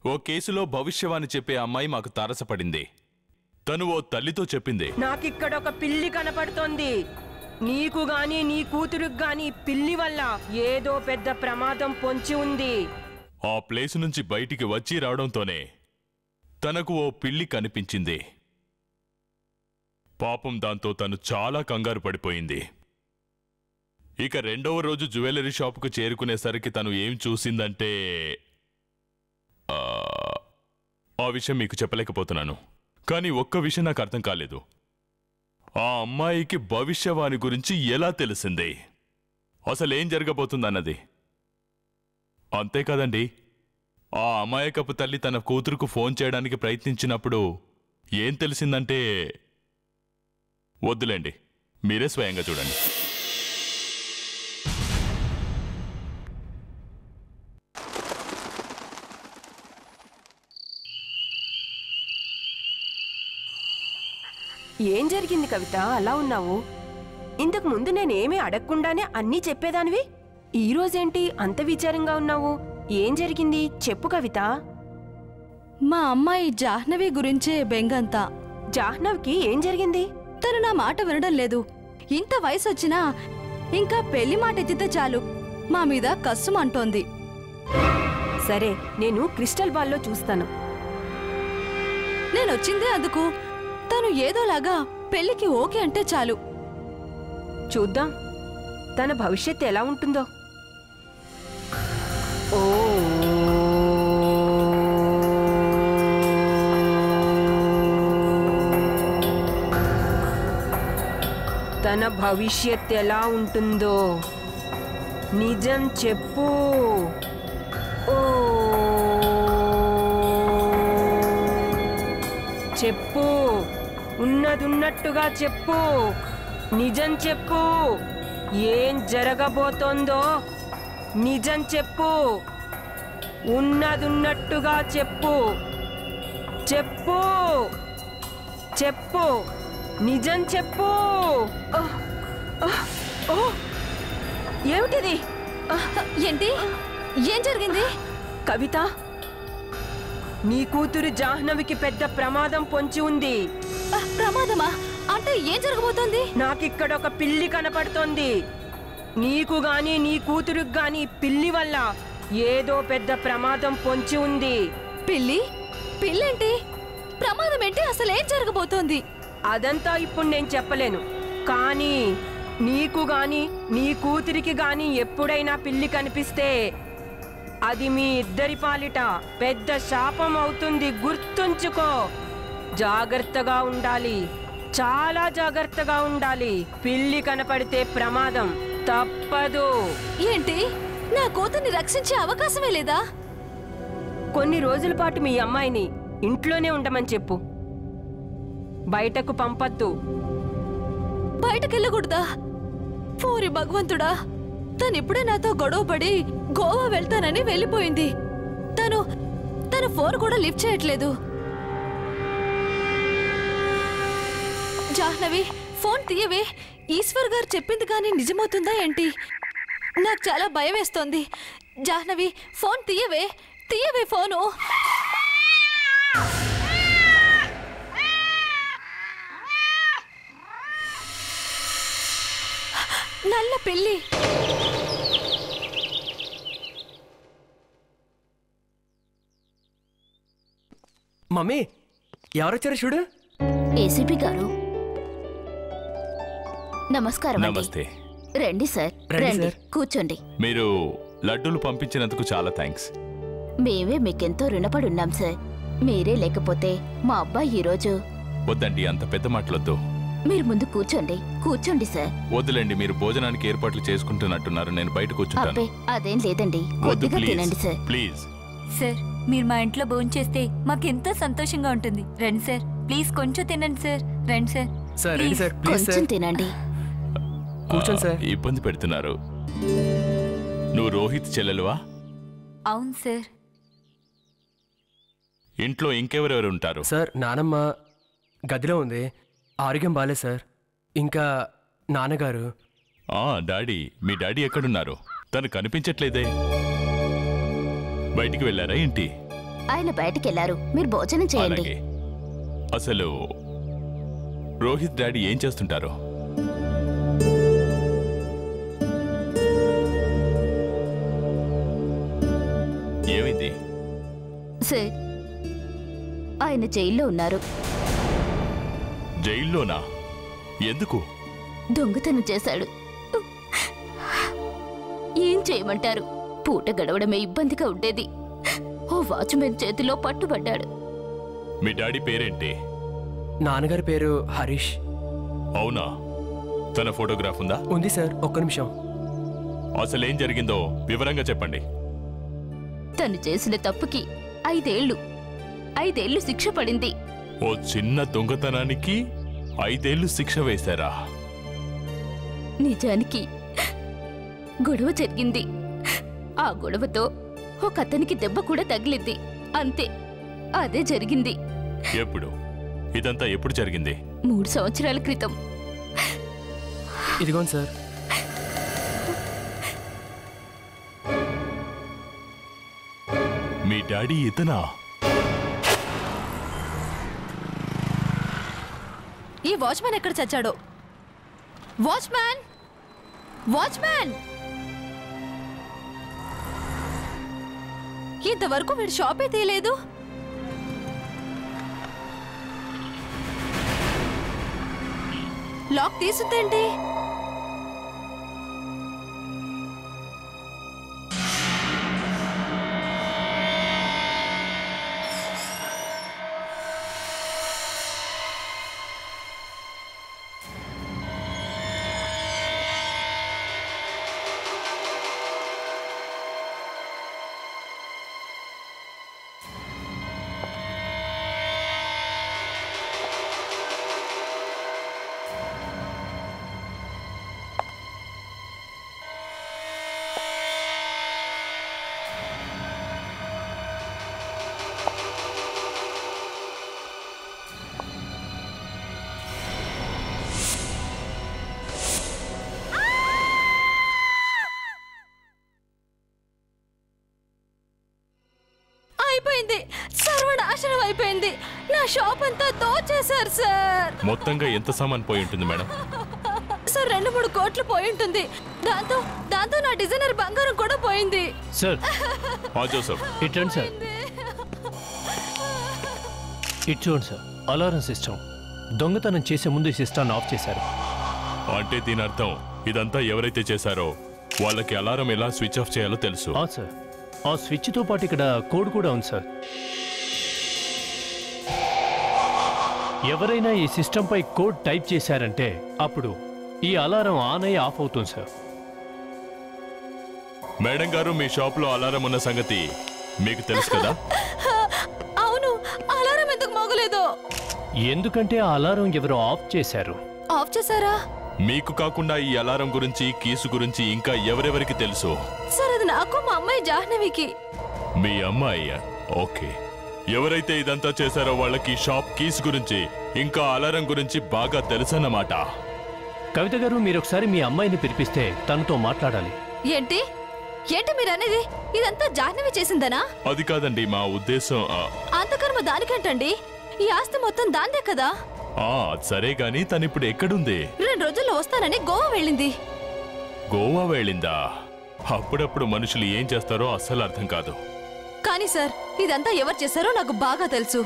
ఓ కేసులో భవిష్యవాణి చెప్పే అమ్మాయి మాకు తారసపడింది. తను ఓ తల్లితో చెప్పింది, నాకిక్కడ ఒక పిల్లి కనపడుతోంది. నీకు గాని నీ కూతురుకు గాని పిల్లి వల్ల ఏదో పెద్ద ప్రమాదం పొంచి ఉంది. ఆ ప్లేసు నుంచి బయటికి వచ్చి రావడంతోనే తనకు ఓ పిల్లి కనిపించింది. పాపం దాంతో తను చాలా కంగారు పడిపోయింది. ఇక రెండవ రోజు జ్యువెలరీ షాపుకు చేరుకునేసరికి తను ఏం చూసిందంటే ఆ విషయం మీకు చెప్పలేకపోతున్నాను. కానీ ఒక్క విషయం నాకు అర్థం కాలేదు. ఆ అమ్మాయికి భవిష్యవాణి గురించి ఎలా తెలిసింది, అసలేం జరగబోతుందన్నది. అంతేకాదండి, ఆ అమాయకపు తల్లి తన కూతురుకు ఫోన్ చేయడానికి ప్రయత్నించినప్పుడు ఏం తెలిసిందంటే, వద్దులేండి, మీరే స్వయంగా చూడండి. ఏం జరిగింది కవిత, అలా ఉన్నావు? ఇంతకు ముందు నేనేమీ అడగకుండానే అన్నీ చెప్పేదానివి. ఈరోజేంటి అంత విచారంగా ఉన్నావు? ఏం జరిగింది చెప్పు కవిత. మా అమ్మాయి జాహ్నవి గురించే బెంగంతా. జాహ్నవ్కి ఏం జరిగింది? తను నా మాట వినడం లేదు. ఇంత వయసొచ్చినా ఇంకా పెళ్లి మాట ఎత్తితే చాలు మా మీద కస్సుమంటోంది. సరే, నేను క్రిస్టల్ బాల్లో చూస్తాను. నేనొచ్చిందే అందుకు. తను ఏదోలాగా పెళ్లికి ఓకే అంటే చాలు. చూద్దాం తన భవిష్యత్తు ఎలా ఉంటుందో. ఓ తన భవిష్యత్తు ఎలా ఉంటుందో నిజం చెప్పు. ఓ చెప్పు, ఉన్నదున్నట్టుగా చెప్పు, నిజం చెప్పు. ఏం జరగబోతోందో నిజం చెప్పు, ఉన్నదున్నట్టుగా చెప్పు. చెప్పు చెప్పు, నిజం చెప్పు. ఏమిటిది? ఏంటి? ఏం జరిగింది? కవిత, నీ కూతురు జాహ్నవికి పెద్ద ప్రమాదం పొంచి ఉంది. ప్రమాదమా? అంటే ఏం జరగబోతోంది? నాకిక్కడ ఒక పిల్లి కనపడుతోంది. నీకు గాని నీ కూతురుకు గాని పిల్లి వల్ల ఏదో పెద్ద ప్రమాదం పొంచి ఉంది. పిల్లి? పిల్లేంటి? ప్రమాదం ఏంటి? అసలేం జరగబోతోంది? అదంతా ఇప్పుడు నేను చెప్పలేను. కానీ నీకు గాని నీ కూతురికి గాని ఎప్పుడైనా పిల్లి కనిపిస్తే అది మీ ఇద్దరి పాలిట పెద్ద శాపం అవుతుంది. గుర్తుంచుకో. జాగ్రత్తగా ఉండాలి, చాలా జాగ్రత్తగా ఉండాలి. పిల్లి కనపడితే ప్రమాదం తప్పదు. ఏంటి? నా కూతుర్ని రక్షించే అవకాశమే లేదా? కొన్ని రోజుల పాటు మీ అమ్మాయిని ఇంట్లోనే ఉండమని చెప్పు. బయటకు పంపద్దు. బయటకెళ్ళకూడదా? పూరి భగవంతుడా, తనిప్పుడే నాతో గొడవపడి గోవా వెళ్తానని వెళ్ళిపోయింది. తన ఫోన్ కూడా లిఫ్ట్ చేయట్లేదు. జాహ్నవి, ఫోన్ తీయవే. ఈశ్వర్ గారు చెప్పింది కానీ నిజమవుతుందా ఏంటి? నాకు చాలా భయం వేస్తోంది. జాహ్నవి, ఫోన్ తీయవే. తీయవే ఫోను. నల్ల పిల్లి. మమ్మీ, ఎవరొచ్చారు చూడు. ఏసీపీ గారు నమస్కారం. నమస్తే. రండి సార్, రండి కూర్చోండి. మీరు లడ్డూలు పంపించినందుకు చాలా థ్యాంక్స్. మేమే మీకెంతో రుణపడి ఉన్నాం సార్. మీరే లేకపోతే మా అబ్బాయి ఈరోజు. వద్దండి, అంత పెద్ద మాటలొద్దు. మీరు ముందు కూర్చోండి. కూర్చోండి సార్. వద్దులేండి, మీరు భోజనానికి ఏర్పాట్లు చేసుకుంటున్నట్టున్నారు. నేను బయట కూర్చుంటాను. అబ్బే, అదేం లేదండి, కొద్దిగా తినండి సార్. ప్లీజ్ సార్, మీరు మా ఇంట్లో భోంచేస్తే మాకెంతో సంతోషంగా ఉంటుంది. రండి సార్, ప్లీజ్ కొంచెం తినండి సార్. రండి సార్, కొంచెం తినండి. కూర్చోండి సార్. ఇబ్బంది పెడుతున్నారు. నువ్వు రోహిత్ చెల్లెలువా? అవును సార్. ఇంట్లో ఇంకెవరెవరు ఉంటారు? సార్, నానమ్మ గదిలో ఉంది, ఆరోగ్యం బాలే సార్. ఇంకా నాన్నగారు. డాడీ. మీ డాడీ ఎక్కడున్నారు? తను కనిపించట్లేదే. బయటికి వెళ్ళారా ఏంటి? ఆయన బయటికెళ్లారు. మీరు భోజనం చేయండి. అలాగే. అసలు రోహిత్ డాడీ ఏం చేస్తుంటారు? ఏమైంది? సార్, ఆయన జైల్లో ఉన్నారు. జైల్లోనా? ఎందుకు? దొంగతనం చేశాడు. ఏం చేయమంటారు? పూట గడవడమే ఇబ్బందిగా ఉండేది. ఓ వాచ్మెన్ చేతిలో పట్టుబడ్డాడు. మీ డాడీ పేరేంటి? నాన్నగారి పేరు హరీష్. అవునా? తన ఫోటోగ్రాఫ్ ఉందా? ఉంది సార్. ఒక్క నిమిషం. అసలేం జరిగిందో వివరంగా చెప్పండి. తను చేసిన తప్పుకి 5 ఏళ్లు శిక్ష పడింది. ఓ చిన్న దొంగతనానికి 5 ఏళ్లు శిక్ష వేశారా? నిజానికి గొడవ జరిగింది. ఆ గొడవతో ఒక అతనికి దెబ్బ కూడా తగిలింది. అంతే, అదే జరిగింది. ఎప్పుడు? ఇదంతా ఎప్పుడు జరిగింది? 3 సంవత్సరాల క్రితం. ఇదిగోండి సార్. మీ డాడీ ఇతనా? ఈ వాచ్మ్యాన్ ఎక్కడ చచ్చాడో? వాచ్మ్యాన్! వాచ్మ్యాన్! ఇంతవరకు వీడు షాపే తీయలేదు. లాక్ తీసుందేంటి? అయిపోయింది, సర్వనాశనం అయిపోయింది. నా షాప్ అంతా దోచేశారు సార్. మొత్తంగా ఎంత సామాన్ పోయి ఉంటుంది మేడం? సార్ 2-3 కోట్లు పోయి ఉంటుంది. దాంతో నా డిజైనర్ బంగారం కూడా పోయింది. సార్, జోసెఫ్ ఇటండి సార్. ఇటు చూడండి సార్, అలారం సిస్టమ్. దొంగతనం చేసే ముందు ఈ సిస్టాన్ని ఆఫ్ చేశారు. అంటే దీని అర్థం ఇదంతా ఎవరైతే చేశారో వాళ్ళకి అలారం ఎలా స్విచ్ ఆఫ్ చేయాలో తెలుసు. సార్, ఆ స్విచ్తో పాటు ఇక్కడ కోడ్ కూడా ఉంది సార్. ఎవరైనా ఈ సిస్టంపై కోడ్ టైప్ చేశారంటే అప్పుడు ఈ అలారం ఆన్ అయ్యి ఆఫ్ అవుతుంది సార్. మేడం గారు, మీ షాప్ లో అలారం ఉన్న సంగతి మీకు తెలుసు కదా? అవును, అలారం ఎందుకు మోగలేదు? ఎందుకంటే ఆ అలారం ఎవరో ఆఫ్ చేశారు. ఆఫ్ చేశారా? మీకు కాకుండా ఈ అలారం గురించి, కీసు గురించి ఇంకా ఎవరెవరికి తెలుసు? సార్, అది నాకు, మా అమ్మాయి జాహ్నవికి. మీ అమ్మాయి? ఓకే. ఎవరైతే ఇదంతా చేశారో వాళ్ళకి షాప్ కీస్ గురించి ఇంకా అలారం గురించి బాగా తెలుసన్నమాట. కవిత గారు, మీరు ఒకసారి మీ అమ్మాయిని పిలిపిస్తే తనతో మాట్లాడాలి. ఏంటి మీరు అనేది? ఇదంతా జాహ్నవి చేసిందనా? అది కాదండి, మా ఉద్దేశం. అంతకర్మ దానికంటండి. ఈ ఆస్తి మొత్తం దాందే కదా. సరే గాని తనిప్పుడు ఎక్కడుంది? 2 రోజుల్లో వస్తానని గోవా వెళ్ళింది. గోవా వెళ్ళిందా? అప్పుడప్పుడు మనుషులు ఏం చేస్తారో అస్సలు అర్థం కాదు. కానీ సార్, ఇదంతా ఎవరు చేశారో నాకు బాగా తెలుసు.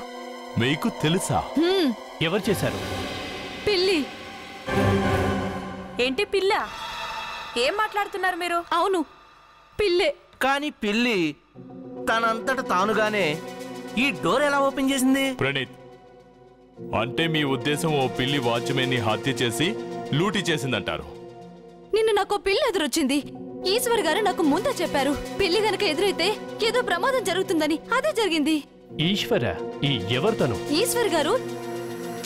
మీకు తెలుసా? ఎవరు చేశారు? పిల్లి. ఏంటి పిల్ల? ఏం మాట్లాడుతున్నారు మీరు? అవును, పిల్లే. కానీ పిల్లి తనంతట తానుగానే ఈ డోర్ ఎలా ఓపెన్ చేసింది? ప్రణీత్, అంటే మీ ఉద్దేశం ఓ పిల్లి వాచ్మెన్ ని హత్య చేసి లూటీ చేసిందంటారు? నిన్న నాకు పిల్లి ఎదురొచ్చింది. ఈశ్వర్ గారు నాకు ముందే చెప్పారు, పిల్లి గనక ఎదురైతే ఏదో ప్రమాదం జరుగుతుందని. అదే జరిగింది. ఈశ్వర? ఈ ఎవరు తను? ఈశ్వర్ గారు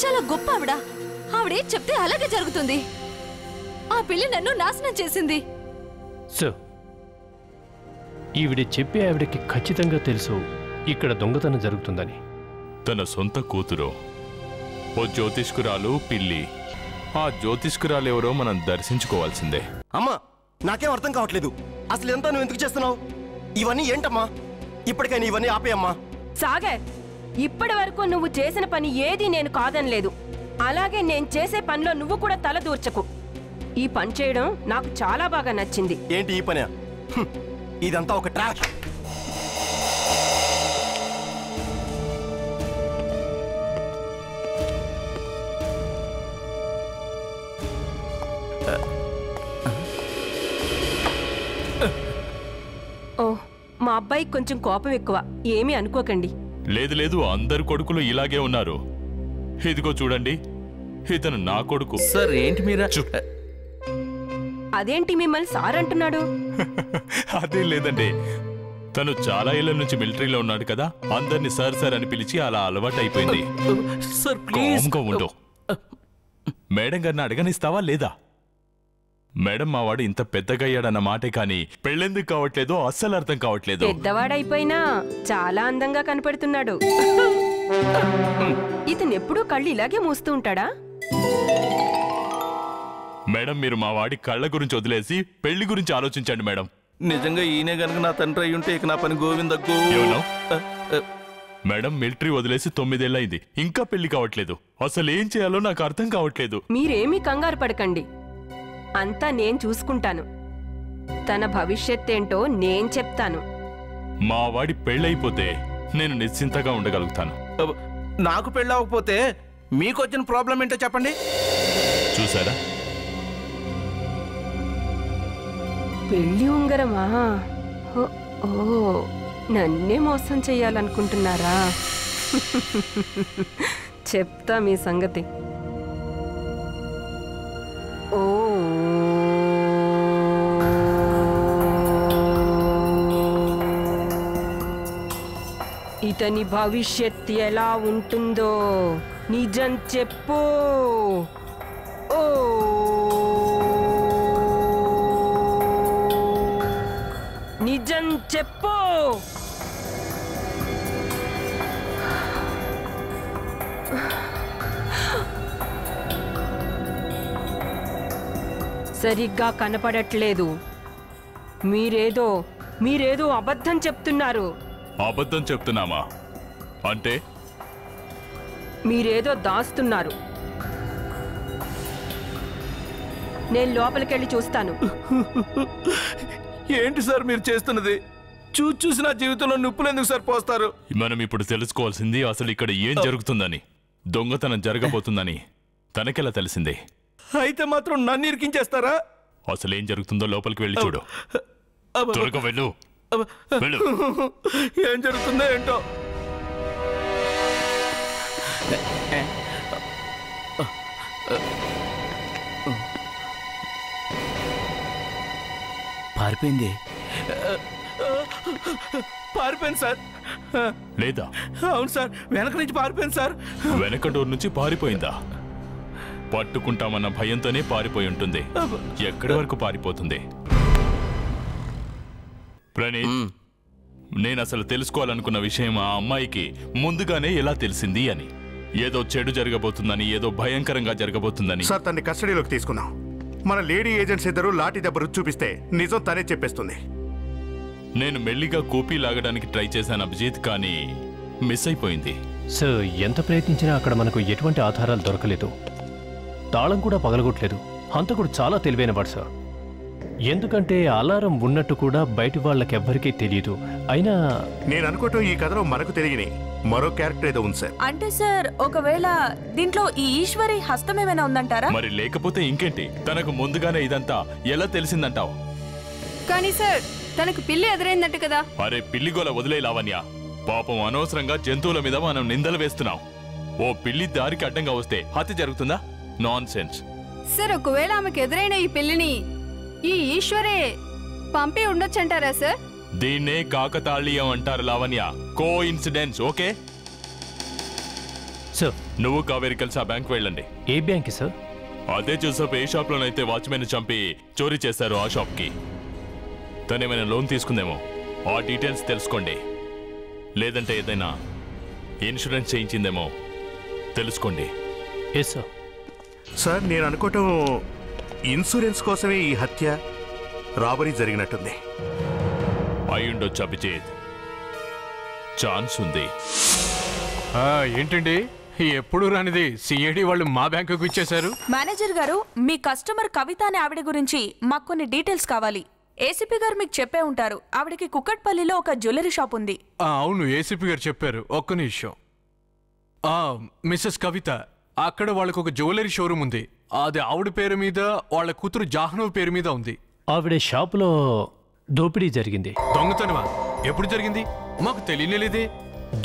చాలా గొప్ప ఆవిడ. ఆవిడే చెప్తే అలాగే జరుగుతుంది. ఆ పిల్లి నన్ను నాశనం చేసింది. సో ఈవిడ చెప్పే ఆవిడకి ఖచ్చితంగా తెలుసు ఇక్కడ దొంగతనం జరుగుతుందని. తన సొంత కూతురు ఓ జ్యోతిష్కురాలు పిల్లి. ఆ జ్యోతిష్కురాలు ఎవరో మనం దర్శించుకోవాల్సిందే. అమ్మా, నాకేం అర్థం కావట్లేదు. అసలు ఎంత నువ్వు ఎందుకు చేస్తున్నావు? ఇవన్నీ ఏంటమ్మా? ఇప్పటికైనా ఇవన్నీ ఆపేయమ్మా. సాగర్, ఇప్పటి వరకు నువ్వు చేసిన పని ఏది నేను కాదనలేదు. అలాగే నేను చేసే పనిలో నువ్వు కూడా తల దూర్చకు. ఈ పని చేయడం నాకు చాలా బాగా నచ్చింది. ఏంటి ఈ పని? ఇదంతా ఒక ట్రాష్. ఓ, మా అబ్బాయికి కొంచెం కోపం ఎక్కువ, ఏమీ అనుకోకండి. లేదు లేదు, అందరు కొడుకులు ఇలాగే ఉన్నారు. ఇదిగో చూడండి, ఇతను నా కొడుకు. సార్ ఏంటి మీరా? అదేంటి మిమ్మల్ని సార్ అంటున్నాడు? అదే లేదండి, తను చాలా ఏళ్ల నుంచి మిలిటరీలో ఉన్నాడు కదా, అందరినీ సార్ సార్ అని పిలిచి అలా అలవాటు అయిపోయింది. Sir please. కామ్గా ఉండు. మేడం గారిని అడగనిస్తావా లేదా? మేడం మా వాడు ఇంత పెద్దగా అయ్యాడన్న మాటే కానీ పెళ్ళెందుకు కావట్లేదో అస్సలు అర్థం కావట్లేదు. పెద్దవాడైపోయినా చాలా అందంగా కనపడుతున్నాడు. ఇతను ఎప్పుడూ కళ్ళు ఇలాగే మూస్తూ ఉంటాడా? మేడం, మీరు మా వాడి కళ్ళ గురించి వదిలేసి పెళ్లి గురించి ఆలోచించండి మేడం. నిజంగా ఈయనే గనుక నా తండ్రి అయి ఉంటే ఇక నా పని గోవిందకు. మేడం, మిలిటరీ వదిలేసి 9 ఏళ్ళైంది, ఇంకా పెళ్లి కావట్లేదు. అసలు ఏం చేయాలో నాకు అర్థం కావట్లేదు. మీరేమీ కంగారు పడకండి, అంతా నేను చూసుకుంటాను. తన భవిష్యత్ ఏంటో నేను చెప్తాను. మా వాడి పెళ్ళైపోతే నేను నిశ్చింతగా ఉండగలుగుతాను. నాకు పెళ్ళవకపోతే మీకు వచ్చిన ప్రాబ్లం ఏంటో చెప్పండి. చూసారా? పెళ్లి ఉంగరమా? ఓ, నన్నే మోసం చెయ్యాలనుకుంటున్నారా? చెప్తా మీ సంగతి. ఓ, ఇతని భవిష్యత్ ఎలా ఉంటుందో నిజం చెప్పు. ఓ, నిజం చెప్పు. సరిగ్గా కనపడట్లేదు. మీరేదో అబద్ధం చెప్తున్నారు. అబద్ధం చెప్తున్నామా? అంటే మీరేదో దాస్తున్నారు. నేను లోపలికెళ్ళి చూస్తాను. ఏంటి సార్ మీరు చేస్తున్నది? చూసి నా జీవితంలో నిప్పులు ఎందుకు సార్ పోస్తారు? మనం ఇప్పుడు తెలుసుకోవాల్సింది అసలు ఇక్కడ ఏం జరుగుతుందని. దొంగతనం జరగబోతుందని తనకెలా తెలిసింది? అయితే మాత్రం నన్ను ఇరికించేస్తారా? అసలేం జరుగుతుందో లోపలికి వెళ్ళి చూడు. త్వరగా వెళ్ళు. వెళ్ళు. ఏం జరుగుతుందో ఏంటో. పారిపోయింది. పారిపోయింది సార్. లేదా? అవును సార్, వెనక నుంచి పారిపోయింది సార్. వెనక డోర్ నుంచి పారిపోయిందా? పట్టుకుంటామన్న భయంతోనే పారిపోయి ఉంటుంది. ఎక్కడి వరకు పారిపోతుంది? ప్రణీత్, నేను అసలు తెలుసుకోవాలనుకున్న విషయం ఆ అమ్మాయికి ముందుగానే ఎలా తెలిసింది అని. ఏదో చెడు జరగబోతుందని, ఏదో భయంకరంగా జరగబోతుందని. సార్, తన్ని కస్టడీలోకి తీసుకున్నాం. మన లేడీ ఏజెంట్స్ ఇద్దరు లాఠీ దెబ్బ రుచి చూపిస్తే నిజం తనే చెప్పేస్తుంది. నేను మెల్లిగా కూపీ లాగడానికి ట్రై చేశాను అభిజిత్, కానీ మిస్ అయిపోయింది. సార్, ఎంత ప్రయత్నించినా అక్కడ మనకు ఎటువంటి ఆధారాలు దొరకలేదు. తాళం కూడా పగలగొట్టలేదు. హంతకుడు చాలా తెలివైనవాడు సార్. ఎందుకంటే అలారం ఉన్నట్టు కూడా బయటి వాళ్ళకెవ్వరికీ తెలియదు. అయినా నేను అనుకోవటం ఈ కథలో మనకు తెలియని మరో క్యారెక్టర్ ఏదో ఉంది సార్. అంటే సార్, ఒకవేళ దీంట్లో ఈ ఈశ్వరి హస్తం ఏమైనా ఉందంటారా? మరి లేకపోతే ఇంకేంటి? తనకు ముందుగానే ఇదంతా ఎలా తెలిసిందంటావు? కానీ సార్, తనకు పిల్లి ఎదురైందట కదా. అరే పిల్లిగోల వదిలే లావణ్య. పాపం అనవసరంగా జంతువుల మీద మనం నిందలు వేస్తున్నాం. ఓ పిల్లి దారికి అడ్డంగా వస్తే హత్య జరుగుతుందా? Non sense. సార్, ఒకవేళ ఆమెకు ఎదురైన ఈ పిల్లిని ఈ ఈశ్వరే పంపి ఉండొచ్చంటారా సార్? దీన్నే కాకతాళీయం అంటారు లావణ్య. కో ఇన్సిడెన్స్. ఓకే సార్, నువ్వు కావేరి కలిసి ఆ బ్యాంక్ వెళ్ళండి. ఏ బ్యాంక్ సార్? అదే చూసాపు. ఏ షాప్ లోనైతే వాచ్మెన్ చంపి చోరీ చేశారు ఆ షాప్ కి తనేమైనా లోన్ తీసుకుందేమో. ఆ డీటెయిల్స్ తెలుసుకోండి. లేదంటే ఏదైనా ఇన్సూరెన్స్ చేయించిందేమో తెలుసుకోండి. Yes sir. సార్, నేను అనుకోవటం ఇన్సూరెన్స్ కోసమే ఈ హత్య, రాబరీ జరిగినట్టుంది. అయ్యుండొచ్చు అభిజిత్. ఛాన్స్ ఉంది. ఏంటండి ఎప్పుడు రానిది సిఐడి వాళ్ళు మా బ్యాంకుకు ఇచ్చేశారు? మేనేజర్ గారు, మీ కస్టమర్ కవిత అనే ఆవిడ గురించి మాకు కొన్ని డీటెయిల్స్ కావాలి. ఏసీపీ గారు మీకు చెప్పే ఉంటారు, ఆవిడకి కుక్కట్పల్లిలో ఒక జ్యువెలరీ షాప్ ఉంది. అవును, ఏసీపీ గారు చెప్పారు. ఒక్క నిమిషం. మిస్సెస్ కవిత, అక్కడ వాళ్ళకు ఒక జ్యువెలరీ షోరూమ్ ఉంది. అది ఆవిడ పేరు మీద, వాళ్ళ కూతురు జాహ్నవి పేరు మీద ఉంది. ఆవిడ షాపులో దోపిడీ జరిగింది. దొంగతనమా? ఎప్పుడు జరిగింది? మాకు తెలియలేదే.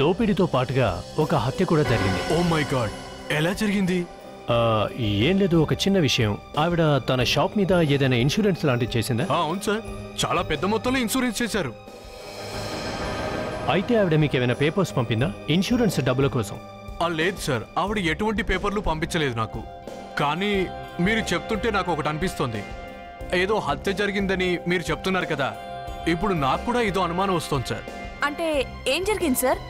దోపిడీతో పాటుగా ఒక హత్య కూడా జరిగింది. ఓ మై గాడ్, ఎలా జరిగింది? ఏం లేదు, ఒక చిన్న విషయం. ఆవిడ తన షాప్ మీద ఏదైనా ఇన్సూరెన్స్ లాంటిది చేసిందా? అవును సార్, చాలా పెద్ద మొత్తంలో ఇన్సూరెన్స్ చేశారు. అయితే ఆవిడ మీకు ఏమైనా పేపర్స్ పంపిందా ఇన్సూరెన్స్ డబ్బుల కోసం? లేదు సార్, ఆవిడ ఎటువంటి పేపర్లు పంపించలేదు నాకు. కానీ మీరు చెప్తుంటే నాకు ఒకటి అనిపిస్తోంది. ఏదో హత్య జరిగిందని మీరు చెప్తున్నారు కదా, ఇప్పుడు నాకు కూడా ఏదో అనుమానం వస్తోంది సార్. అంటే ఏం జరిగింది సార్?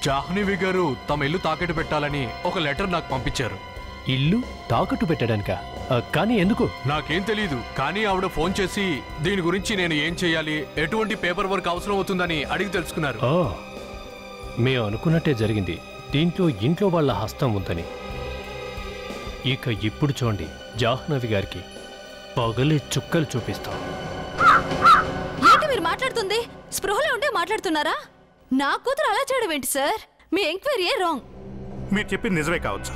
జాహ్నవి గారు తమ ఇల్లు తాకట్టు పెట్టాలని ఒక లెటర్ నాకు పంపించారు. ఇల్లు తాకట్టు పెట్టడానికా? కానీ ఎందుకు? నాకేం తెలీదు, కానీ ఆవిడ ఫోన్ చేసి దీని గురించి నేను ఏం చేయాలి, ఎటువంటి పేపర్ వర్క్ అవసరం అవుతుందని అడిగి తెలుసుకున్నారు. మేము అనుకున్నట్టే జరిగింది. దీంట్లో ఇంట్లో వాళ్ళ హస్తం ఉందని. ఇక ఇప్పుడు చూడండి, జాహ్నవి గారికి పగలే చుక్కలు చూపిస్తాం. ఏంటి మీరు మాట్లాడుతుంది? స్పృహలో ఉంటే మాట్లాడుతున్నారా? నా కూతురు అలా చేయడం ఏంటి సార్? మీ ఎంక్వైరీ రాంగ్. మీరు చెప్పింది నిజమే కావచ్చు.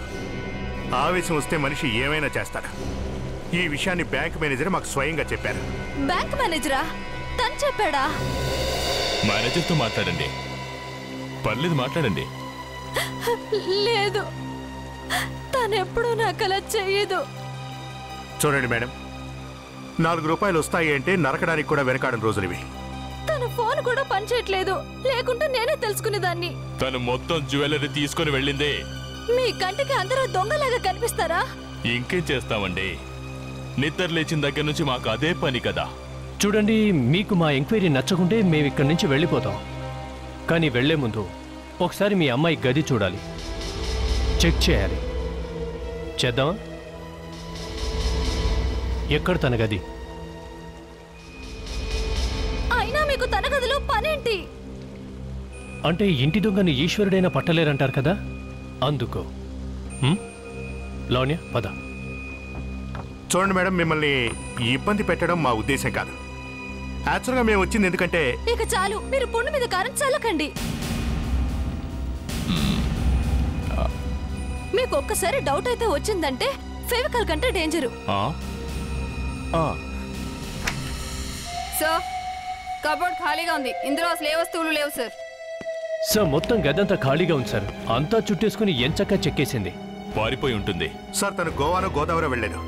ఆవేశం వస్తే మనిషి ఏమైనా చేస్తాడు. ఈ విషయాన్ని బ్యాంక్ మేనేజర్ మాకు స్వయంగా చెప్పారు. బ్యాంక్ మేనేజరా? తను చెప్పాడా? మేనేజర్తో మాట్లాడండి, పర్లేదు మాట్లాడండి. లేదు, తనెప్పుడు నాకు అలా చెయ్యదు. చూడండి మేడం, 4 రూపాయలు వస్తాయి అంటే నరకడానికి కూడా వెనకాడని రోజులివి. తన ఫోన్ కూడా పనిచేయట్లేదు, లేకుంటే నేనే తెలుసుకునేదాన్ని. తను మొత్తం జ్యువెలరీ తీసుకుని వెళ్ళిందే. మీ కంటికి అందరూ దొంగలాగా కనిపిస్తారా? ఇంకేం చేస్తామండి, నిద్ర లేచిన దగ్గర నుంచి మాకు అదే పని కదా. చూడండి, మీకు మా ఎంక్వైరీ నచ్చకుంటే మేము ఇక్కడి నుంచి వెళ్ళిపోతాం. కానీ వెళ్లే ముందు ఒకసారి మీ అమ్మాయి గది చూడాలి, చెక్ చేయాలి. చేద్దామా? ఎక్కడ తన గది? అయినా మీకు తన గదిలో పనేంటి? అంటే ఇంటి దొంగని ఈశ్వరుడైనా పట్టలేరంటారు కదా, అందుకో. లావణ్య, పద. చూడండి మేడం, మిమ్మల్ని ఇబ్బంది పెట్టడం మా ఉద్దేశం కాదు. యాక్చువల్గా మేము వచ్చింది ఎందుకంటే... ఇక చాలు, మీరు పుండు మీద కారం చల్లకండి. మీకు ఒక్కసారి డౌట్ అయితే వచ్చిందంటే ఫెవికాల్ కంటే డేంజరు. సార్, కబోర్డ్ ఖాళీగా ఉంది, ఇందులో అసలు ఏ వస్తువులు లేవు సార్. సార్, మొత్తం గదంతా ఖాళీగా ఉంది సార్. అంతా చుట్టేసుకుని ఎంచక్కా చెక్కేసింది. పారిపోయి ఉంటుంది సార్. తను గోవానో గోదావరి వెళ్ళాడు,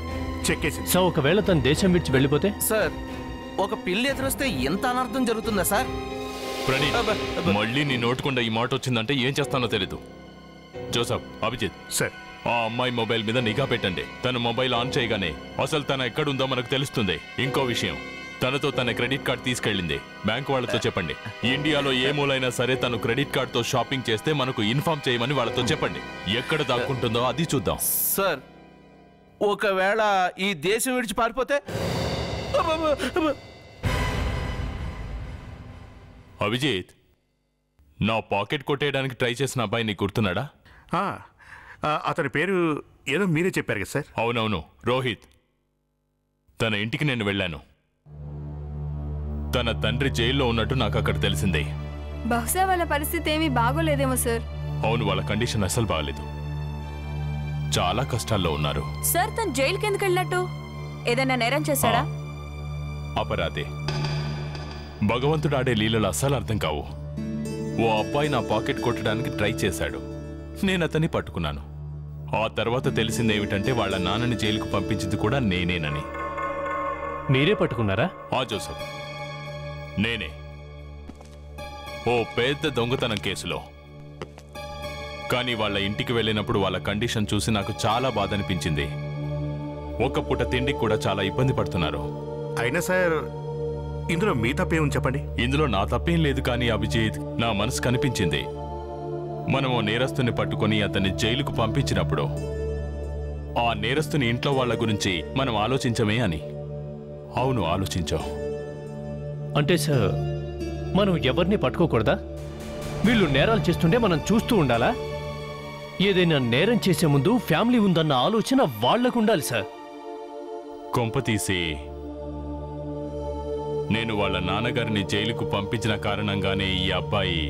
చెక్కేసింది. సార్, ఒకవేళ తను దేశం విడిచి వెళ్ళిపోతే? సార్, ఒక పిల్లి ఎదురొస్తే ఎంత అనర్థం జరుగుతుందా సార్? ప్రణీత్, మళ్ళీ నీ నోటుకుండా ఈ మాట వచ్చిందంటే ఏం చేస్తానో తెలీదు. జోసఫ్, అభిజిత్ సార్, ఆ అమ్మాయి మొబైల్ మీద నిఘా పెట్టండి. తన మొబైల్ ఆన్ చేయగానే అసలు తన ఎక్కడుందో మనకు తెలుస్తుంది. ఇంకో విషయం, తనతో తన క్రెడిట్ కార్డ్ తీసుకెళ్ళింది. బ్యాంక్ వాళ్ళతో చెప్పండి. ఇండియాలో ఏ మూలైనా సరే తను క్రెడిట్ కార్డ్ తో షాపింగ్ చేస్తే మనకు ఇన్ఫార్మ్ చేయమని వాళ్ళతో చెప్పండి. ఎక్కడ దాక్కుంటుందో అది చూద్దాం. సార్, ఒకవేళ ఈ దేశం విడిచి పారిపోతే? అభిజిత్, నా పాకెట్ కొట్టేయడానికి ట్రై చేసిన అబ్బాయి నీకు గుర్తున్నాడా? అతని పేరు ఏదో మీరే చెప్పారు కదా సార్. అవునవును, రోహిత్. తన ఇంటికి నేను వెళ్ళాను. తన తండ్రి జైల్లో ఉన్నట్టు నాకు అక్కడ తెలిసిందే. బహుశా వాళ్ళ పరిస్థితి ఏమీ బాగోలేదేమో సార్. అవును, వాళ్ళ కండిషన్ అసలు బాగాలేదు, చాలా కష్టాల్లో ఉన్నారు. సార్, తను జైలుకి ఎందుకు వెళ్ళినట్టు? ఏదైనా నేరం చేశాడా? అపరాధే. భగవంతుడు ఆడే లీలలు అస్సలు అర్థం కావు. ఓ అబ్బాయి నా పాకెట్ కొట్టడానికి ట్రై చేశాడు, నేను అతన్ని పట్టుకున్నాను. ఆ తర్వాత తెలిసిందేమిటంటే వాళ్ళ నాన్నని జైలుకు పంపించింది కూడా నేనేనని. మీరే పట్టుకున్నారా? జోసఫ్, నేనే. ఓ పెద్ద దొంగతనం కేసులో. కానీ వాళ్ళ ఇంటికి వెళ్ళినప్పుడు వాళ్ళ కండిషన్ చూసి నాకు చాలా బాధ అనిపించింది. ఒక్క పూట తిండికి కూడా చాలా ఇబ్బంది పడుతున్నారు. అయినా సార్, ఇందులో మీ తప్పేం చెప్పండి. ఇందులో నా తప్పేం లేదు, కానీ అభిజిత్, నా మనసు కనిపించింది. మనము నేరస్తుని పట్టుకొని అతన్ని జైలుకు పంపించినప్పుడు ఆ నేరస్తుని ఇంట్లో వాళ్ళ గురించి మనం ఆలోచించమే అని. అవును, ఆలోచించాం. అంటే సార్, మనం ఎవరిని పట్టుకోకూడదా? వీళ్ళు నేరాలు చేస్తుంటే మనం చూస్తూ ఉండాలా? ఏదైనా నేరం చేసే ముందు ఫ్యామిలీ ఉందన్న ఆలోచన వాళ్లకు ఉండాలి సార్. కొంపతీసి నేను వాళ్ళ నాన్నగారిని జైలుకు పంపించిన కారణంగానే ఈ అబ్బాయి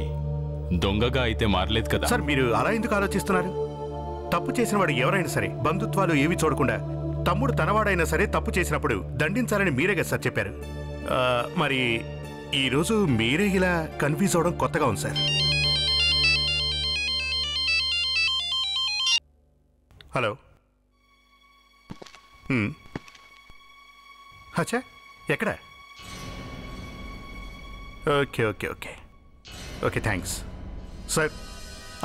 దొంగగా అయితే మారలేదు కదా. సార్ మీరు అలా ఎందుకు ఆలోచిస్తున్నారు? తప్పు చేసిన వాడు ఎవరైనా సరే బంధుత్వాలు ఏవి చూడకుండా తమ్ముడు తనవాడైనా సరే తప్పు చేసినప్పుడు దండించాలని మీరే కదా సార్ చెప్పారు. మరి ఈరోజు మీరే ఇలా కన్ఫ్యూజ్ అవడం కొత్తగా ఉంది సార్. హలో. అచ్చా, ఎక్కడ? Okay okay okay okay thanks sir.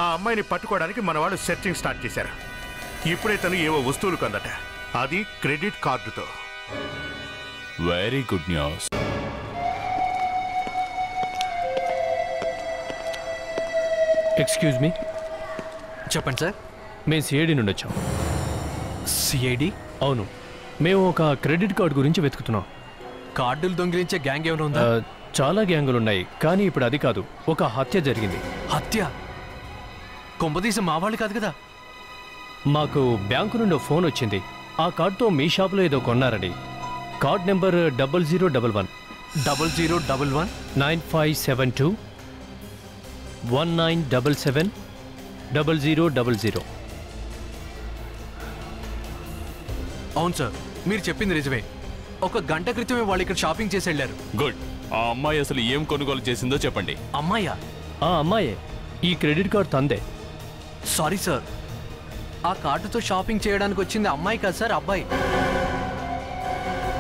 ఆ అమ్మాయిని పట్టుకోవడానికి మన వాళ్ళు సెర్చింగ్ స్టార్ట్ చేశారు. ఇప్పుడే తను ఏవో వస్తువులు కొందట, అది క్రెడిట్ కార్డుతో. Very good news. Excuse me. చెప్పండి సార్. మేము సిఐడి నుండి వచ్చాం. సిఐడి? అవును, మేము ఒక క్రెడిట్ కార్డు గురించి వెతుకుతున్నాం. కార్డులు దొంగిలించే గ్యాంగ్ ఏమైనా ఉందా? చాలా గ్యాంగులు ఉన్నాయి, కానీ ఇప్పుడు అది కాదు. ఒక హత్య జరిగింది. హత్య? కొంపదీసి మా వాళ్ళు కాదు కదా? మాకు బ్యాంకు నుండి ఫోన్ వచ్చింది. ఆ కార్డుతో మీ షాప్లో ఏదో కొన్నారని. Card number 0011 0011 9572 1977 0000. అవును సార్, మీరు చెప్పింది నిజమే. ఒక గంట క్రితమే వాళ్ళు ఇక్కడ షాపింగ్ చేసి వెళ్ళారు. గుడ్. ఆ అమ్మాయి అసలు ఏం కొనుగోలు చేసిందో చెప్పండి. అమ్మాయా? ఆ అమ్మాయే. ఈ క్రెడిట్ కార్డు తందే. సారీ సార్, ఆ కార్డుతో షాపింగ్ చేయడానికి వచ్చింది అమ్మాయి కాదు సార్, అబ్బాయి.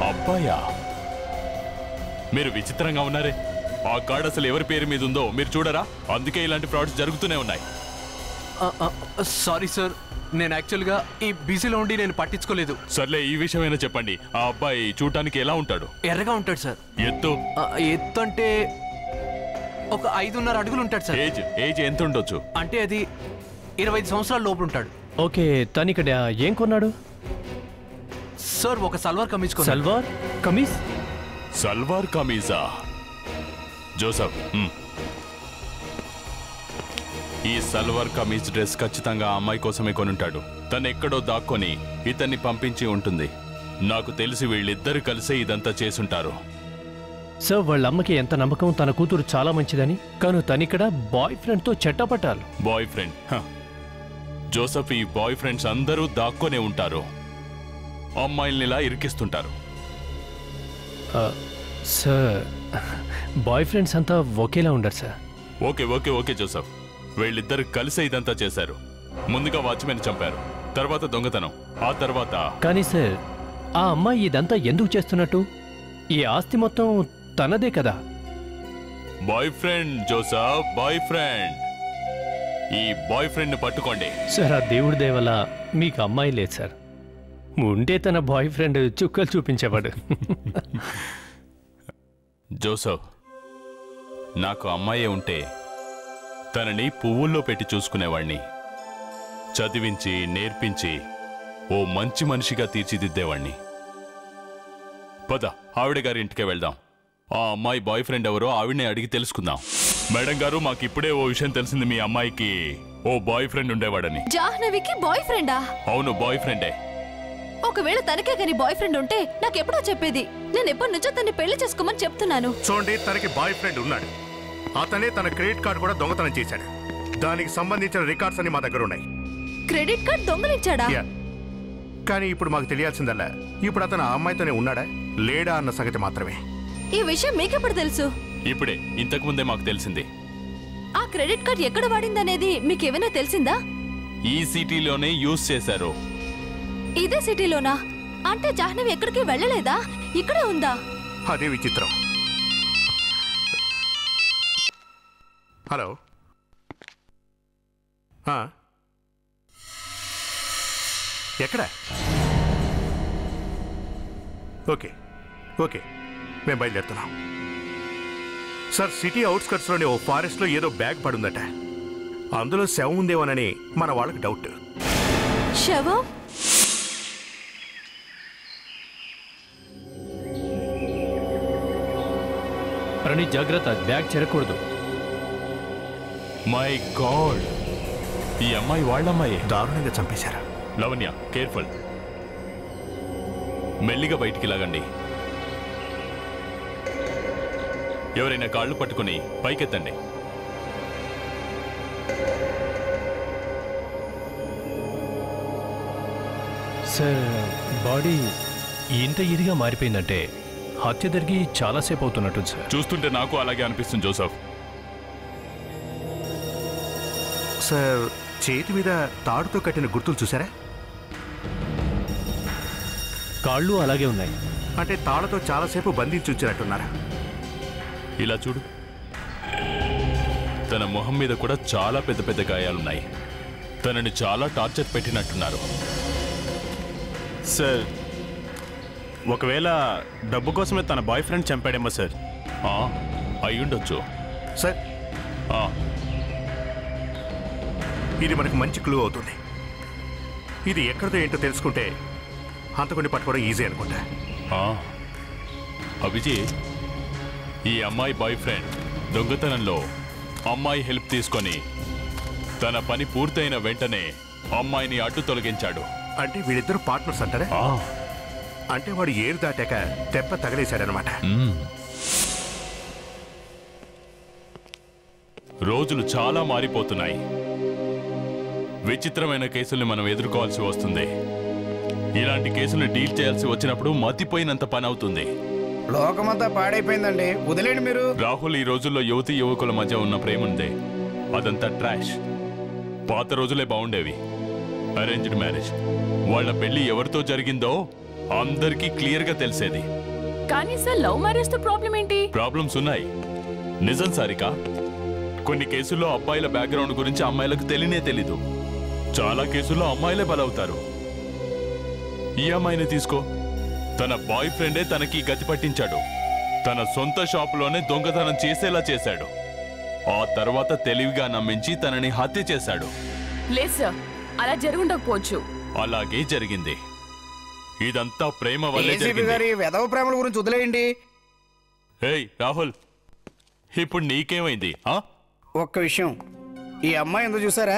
అబ్బాయా? మీరు విచిత్రంగా ఉన్నారే. ఆ కార్డు అసలు ఎవరి పేరు మీద ఉందో మీరు చూడరా? అందుకే ఇలాంటి ఫ్రాడ్స్ జరుగుతూనే ఉన్నాయి. సారీ సార్, నేను యాక్చువల్గా ఈ బిజీలో ఉండి నేను పట్టించుకోలేదు. సర్లే, ఈ విషయమైనా చెప్పండి. ఆ అబ్బాయి చూడటానికి ఎలా ఉంటాడు? ఎర్రగా ఉంటాడు సార్. ఎత్తు? ఎత్తు అంటే ఒక 5.5 అడుగులు ఉంటాడు సార్. ఏజ్ ఎంత ఉండొచ్చు? అంటే అది 25 సంవత్సరాల లోపు ఉంటాడు. ఓకే, తను ఇక్కడ ఏం కొన్నాడు? సార్ ఒక సల్వార్ కమీజ్. సల్వార్ కమీజ్? సల్వార్ కమీజా? జోసఫ్, ఈ సల్వార్ కమీజ్ డ్రెస్ ఖచ్చితంగా ఆ అమ్మాయి కోసమే కొనుంటాడు. తను ఎక్కడో దాక్కొని ఇతన్ని పంపించి ఉంటుంది. నాకు తెలిసి వీళ్ళిద్దరు కలిసే ఇదంతా చేసుంటారు. సార్, వాళ్ళ అమ్మకి ఎంత నమ్మకం తన కూతురు చాలా మంచిదని, కానీ తనిక్కడ బాయ్ ఫ్రెండ్తో చెట్టపట్టాలి. Boyfriend? జోసఫ్, ఈ బాయ్ ఫ్రెండ్స్ అందరూ దాక్కొనే ఉంటారు. అమ్మాయిల్ని ఇలా ఇరికిస్తుంటారు. సార్, బాయ్ ఫ్రెండ్స్ అంతా ఒకేలా ఉండరు sir. Okay okay okay Joseph, వీళ్ళిద్దరు కలిసే ఇదంతా చేశారు. ముందుగా వాచ్మెన్ చంపారు, తర్వాత దొంగతనం, ఆ తర్వాత... కానీ సార్, ఆ అమ్మాయి ఇదంతా ఎందుకు చేస్తున్నట్టు? ఈ ఆస్తి మొత్తం తనదే కదా. Boy friend Joseph, boy friend. ఈ బాయ్ ఫ్రెండ్ ని పట్టుకోండి. సార్, ఆ దేవుడి దయ వల్ల మీకు అమ్మాయి లేదు సార్. ఉంటే తన బాయ్ ఫ్రెండ్ చుక్కలు చూపించేవాడు. జోసఫ్, నాకు అమ్మాయే ఉంటే తనని పువ్వుల్లో పెట్టి చూసుకునేవాణ్ణి. చదివించి నేర్పించి ఓ మంచి మనిషిగా తీర్చిదిద్దేవాణ్ణి. పద, ఆవిడ గారి ఇంటికే వెళ్దాం. ఆ అమ్మాయి బాయ్ ఫ్రెండ్ ఎవరో ఆవిడనే అడిగి తెలుసుకుందాం. మేడం గారు, మాకిప్పుడే ఓ విషయం తెలిసింది. మీ అమ్మాయికి ఓ బాయ్ ఫ్రెండ్ ఉండేవాడని. జాహ్నవికి బాయ్ ఫ్రెండా? అవును, బాయ్ ఫ్రెండే. ఒకవేళ తనకే గాని బాయ్ ఫ్రెండ్ ఉంటే నాకెప్పుడో చెప్పేది. నేను ఎప్పటి నుంచో తన్ని పెళ్లి చేసుకోమని చెప్తున్నాను. చూడండి, తనకి బాయ్ ఫ్రెండ్ ఉన్నాడు. అతనే తన క్రెడిట్ కార్డు కూడా దొంగతనం చేశాడు. దానికి సంబంధించిన రికార్డ్స్ అన్ని మా దగ్గర ఉన్నాయి. క్రెడిట్ కార్డ్ దొంగలించాడా? కానీ ఇప్పుడు మాకు తెలియాల్సిందల్లా, ఇప్పుడు అతను ఆ అమ్మాయితోనే ఉన్నాడా లేడా అన్న సంగతి మాత్రమే. ఈ విషయం మీకెప్పుడు తెలుసు? ఇప్పుడే, ఇంతకు ముందే మాకు తెలిసింది. ఆ క్రెడిట్ కార్డ్ ఎక్కడ వాడిందనేది మీకేమైనా తెలిసిందా? ఈ సిటీలోనే యూజ్ చేశారు. ఇదే సిటీలోనా? అంటే జాహ్నవి ఎక్కడికి వెళ్ళలేదా? ఇక్కడే ఉందా? అదే విచిత్రం. హలో. ఎక్కడ? ఓకే ఓకే, మేము బయలుదేరుతున్నాం. సార్, సిటీ అవుట్స్కట్స్లోని ఓ ఫారెస్ట్లో ఏదో బ్యాగ్ పడుందట. అందులో శవం ఉందేమోనని మన వాళ్ళకి డౌట్. శవం? ప్రణీత్, జాగ్రత్త, బ్యాగ్ చెరకూడదు. మై గాడ్, ఈ అమ్మాయి వాళ్ళమ్మాయి దారుణంగా చంపేశారు. లవణ్య, కేర్ఫుల్. మెల్లిగా బయటికి లాగండి. ఎవరైనా కాళ్ళు పట్టుకుని పైకెత్తండి. సార్, బాడీ ఇంత ఇదిగా మారిపోయిందంటే హత్య జరిగి చాలాసేపు అవుతున్నట్టుంది సార్. చూస్తుంటే నాకు అలాగే అనిపిస్తుంది జోసఫ్. సార్, చేతి మీద తాడుతో కట్టిన గుర్తులు చూసారా? కాళ్ళు అలాగే ఉన్నాయి. అంటే తాళతో చాలాసేపు బంధించి ఉంచినట్టున్నారా? ఇలా చూడు, తన మొహం మీద కూడా చాలా పెద్ద పెద్ద గాయాలున్నాయి. తనని చాలా టార్చర్ పెట్టినట్టున్నారు. సార్, ఒకవేళ డబ్బు కోసమే తన బాయ్ ఫ్రెండ్ చంపాడేమో సార్. అయ్యుండొచ్చు సార్. ఇది మనకు మంచి క్లూ అవుతుంది. ఇది ఎక్కడిదో ఏంటో తెలుసుకుంటే హంతకుడిని పట్టుకోవడం ఈజీ అనుకుంటా. అభిజిత్, ఈ అమ్మాయి బాయ్ ఫ్రెండ్ దొంగతనంలో అమ్మాయి హెల్ప్ తీసుకొని తన పని పూర్తయిన వెంటనే అమ్మాయిని అడ్డు తొలగించాడు. అంటే వీళ్ళిద్దరు పార్ట్నర్స్ అంటారా? అంటే వాడు ఏరు దాటాక తెప్ప తగలేశాడనమాట. రోజులు చాలా మారిపోతున్నాయి. విచిత్రమైన కేసుల్ని మనం ఎదుర్కోవాల్సి వస్తుంది. ఇలాంటి కేసుల్ని డీల్ చేయాల్సి వచ్చినప్పుడు మతిపోయినంత పని అవుతుంది. లోకమంతా పాడైపోయిందండి, వదిలేండి మీరు. రాహుల్, ఈ రోజుల్లో యువతి యువకుల మధ్య ఉన్న ప్రేమ ఉందే, అదంతా ట్రాష్. పాత రోజులే బాగుండేవి. అరేంజ్డ్ మ్యారేజ్, వాళ్ళ పెళ్లి ఎవరితో జరిగిందో అందరికీ క్లియర్ గా తెలిసేది. కానీ సార్, లవ్ మ్యారేజ్ తో ప్రాబ్లం ఏంటి? ప్రాబ్లమ్స్ ఉన్నాయి, నిజం సారిక. కొన్ని కేసుల్లో అబ్బాయిల బ్యాక్గ్రౌండ్ గురించి అమ్మాయిలకు తెలియనే తెలీదు. చాలా కేసుల్లో అమ్మాయిలే బలవుతారు. ఈ అమ్మాయిని తీసుకో, తన బాయ్ ఫ్రెండే తనకి గతి పట్టించాడు. తన సొంత షాపులోనే దొంగతనం చేసేలా చేశాడు. ఆ తర్వాత తెలివిగా నమ్మించి తనని హత్య చేశాడు. లేదు సార్, అలా జరుగుండకపోవచ్చు. అలాగే జరిగింది. ఇదంతా ప్రేమ వల్లే ఏసీపీ జరిగింది. గారి వెధవ ప్రేమల గురించి వదిలేయండి. ఏయ్ రాహుల్, ఇప్పుడు నీకేమైంది? ఒక్క విషయం, ఈ అమ్మాయి ఎందుకు చూసారా?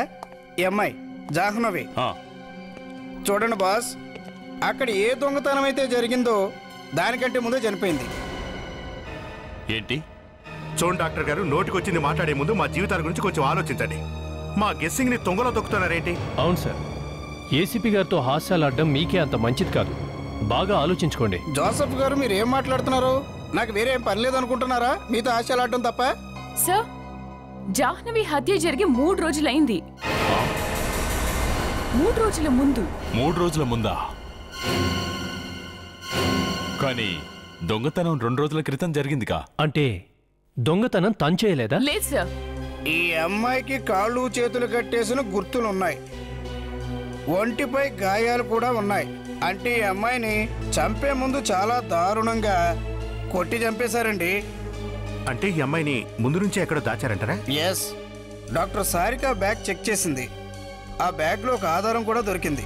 ఈ అమ్మాయి జాహ్నవి. చూడండి బాస్, అక్కడ ఏ దొంగతనం అయితే జరిగిందో దానికంటే ముందే చనిపోయింది. ఏంటి? చూడండి డాక్టర్ గారు, నోటికొచ్చింది మాట్లాడే ముందు మా జీవితాల గురించి కొంచెం ఆలోచించండి. మా గెస్సింగ్ ని తొంగలో తొక్కుతున్నారేంటి? అవును సార్, ఏసీపీ గారితో హాస్యాలాడడం మీకే అంత మంచిది కాదు. బాగా ఆలోచించుకోండి. జోసఫ్ గారు, మీరు ఏం మాట్లాడుతున్నారు? నాకు వేరే ఏం పని లేదనుకుంటున్నారా మీతో ఆశలాడటం తప్ప? సార్, జాహ్నవి హత్య జరిగి 3 రోజులైంది. 3 రోజుల ముందు. 3 రోజుల ముందా? కానీ దొంగతనం 2 రోజుల క్రితం జరిగిందిగా. అంటే దొంగతనం తను చేయలేదా? లేదు సార్. ఈ అమ్మాయికి కాళ్ళు చేతులు కట్టేసిన గుర్తులున్నాయి, ఒంటిపై గాయాలు కూడా ఉన్నాయి. అంటే ఈ అమ్మాయిని చంపే ముందు చాలా దారుణంగా కొట్టి చంపేశారండి. అంటే ఈ అమ్మాయిని ముందు నుంచే ఎక్కడో దాచారంటారా? Yes, doctor Sarika bag check చేసింది. ఆ బ్యాగ్లో ఒక ఆధారం కూడా దొరికింది.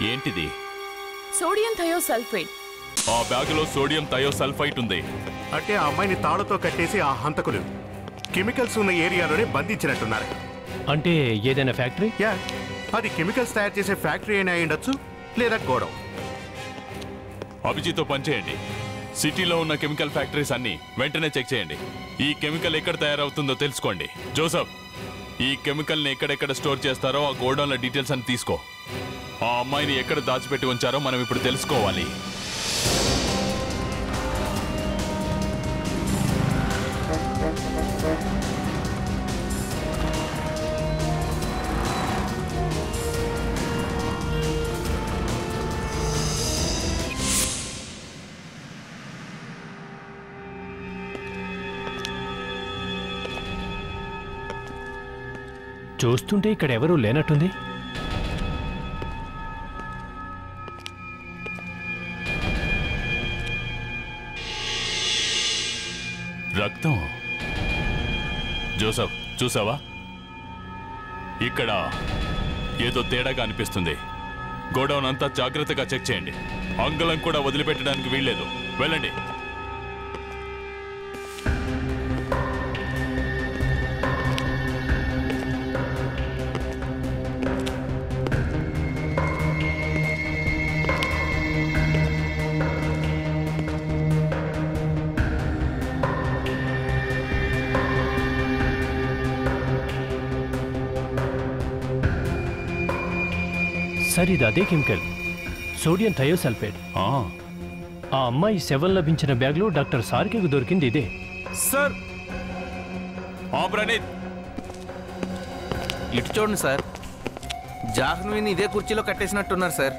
ఏంటిది? Sodium thiosulphate. ఆ బ్యాగులో సోడియం థయోసల్ఫైట్ ఉంది. అంటే ఆ అమ్మాయిని తాళతో కట్టేసి ఆ హంతకులు కెమికల్స్ ఉన్న ఏరియాలోనే బంధించినట్టున్నారు. అంటే ఏదైనా ఫ్యాక్టరీ? యా, అది కెమికల్స్ తయారు చేసే ఫ్యాక్టరీ అయినా అయ్యుండొచ్చు, లేదా గోడౌన్. అభిజిత్తో పనిచేయండి. సిటీలో ఉన్న కెమికల్ ఫ్యాక్టరీస్ అన్ని వెంటనే చెక్ చేయండి. ఈ కెమికల్ ఎక్కడ తయారవుతుందో తెలుసుకోండి. జోసఫ్, ఈ కెమికల్ని ఎక్కడెక్కడ స్టోర్ చేస్తారో ఆ గోడౌన్ల డీటెయిల్స్ అని తీసుకో. ఆ అమ్మాయిని ఎక్కడ దాచిపెట్టి ఉంచారో మనం ఇప్పుడు తెలుసుకోవాలి. చూస్తుంటే ఇక్కడ ఎవరూ లేనట్టుంది. రక్తం. జోసఫ్, చూసావా? ఇక్కడ ఏదో తేడాగా అనిపిస్తుంది. గోడౌన్ అంతా జాగ్రత్తగా చెక్ చేయండి. అంగుళం కూడా వదిలిపెట్టడానికి వీల్లేదు. వెళ్ళండి. సార్ ఇది అదే కెమికల్, సోడియం థయోసల్ఫేట్. ఆ అమ్మాయి శవం లభించిన బ్యాగ్లో డాక్టర్ సార్కికు దొరికింది ఇదే. సార్ ప్రణీత్ ఇటు చూడండి సార్, జాహ్నవిని ఇదే కుర్చీలో కట్టేసినట్టున్నారు సార్.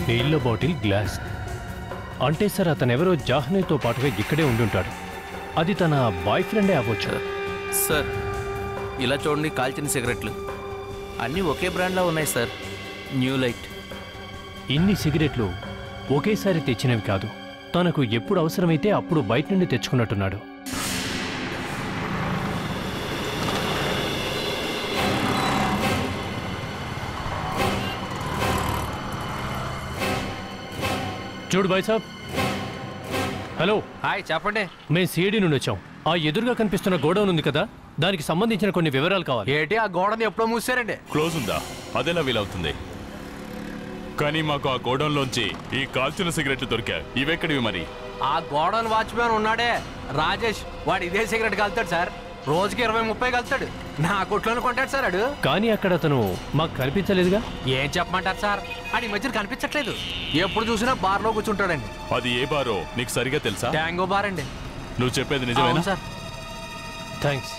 నీళ్ళ బాటిల్, గ్లాస్. అంటే సార్ అతనెవరో జాహ్నవితో పాటుగా ఇక్కడే ఉండుంటాడు. అది తన బాయ్ ఫ్రెండే అవ్వచ్చు. సార్ ఇలా చూడండి, కాల్చిన సిగరెట్లు అన్నీ ఒకే బ్రాండ్లో ఉన్నాయి సార్. New light. ఇన్ని సిగరెట్లు ఒకేసారి తెచ్చినవి కాదు, తనకు ఎప్పుడు అవసరమైతే అప్పుడు బయట నుండి తెచ్చుకున్నట్టున్నాడు. చూడు బాయ్ సాబ్. హలో. హాయ్, చెప్పండి. మేము సిఐడి నుండి వచ్చాం. ఆ ఎదురుగా కనిపిస్తున్న గోడౌన్ ఉంది కదా, దానికి సంబంధించిన కొన్ని వివరాలు కావాలి. ఏంటి, ఆ గోడని ఎప్పుడో మూసారండి? క్లోజ్ ఉందా? అదెలా వీలవుతుంది? కానీ మాకు ఆ గోడౌన్లోంచి ఈ కాల్చిన సిగరెట్లు దొరికాయి. ఇవెక్కడివి మరి? ఆ గోడౌన్ వాచ్మెన్ ఉన్నాడే రాజేష్, వాడు ఇదే సిగరెట్ కలుతాడు సార్. రోజుకి 20-30 కలుతాడు. నా కొట్లోనే కొంటాడు సార్ అడు. కానీ అక్కడ అతను మాకు కనిపించలేదుగా. ఏం చెప్పమంటారు సార్, ఆడి మధ్యన కనిపించట్లేదు. ఎప్పుడు చూసినా బార్లో కూర్చుంటాడండి. అది ఏ బారో నీకు సరిగా తెలుసా? ట్యాంగో బార్ అండి. నువ్వు చెప్పేది నిజమేనా సార్? థ్యాంక్స్.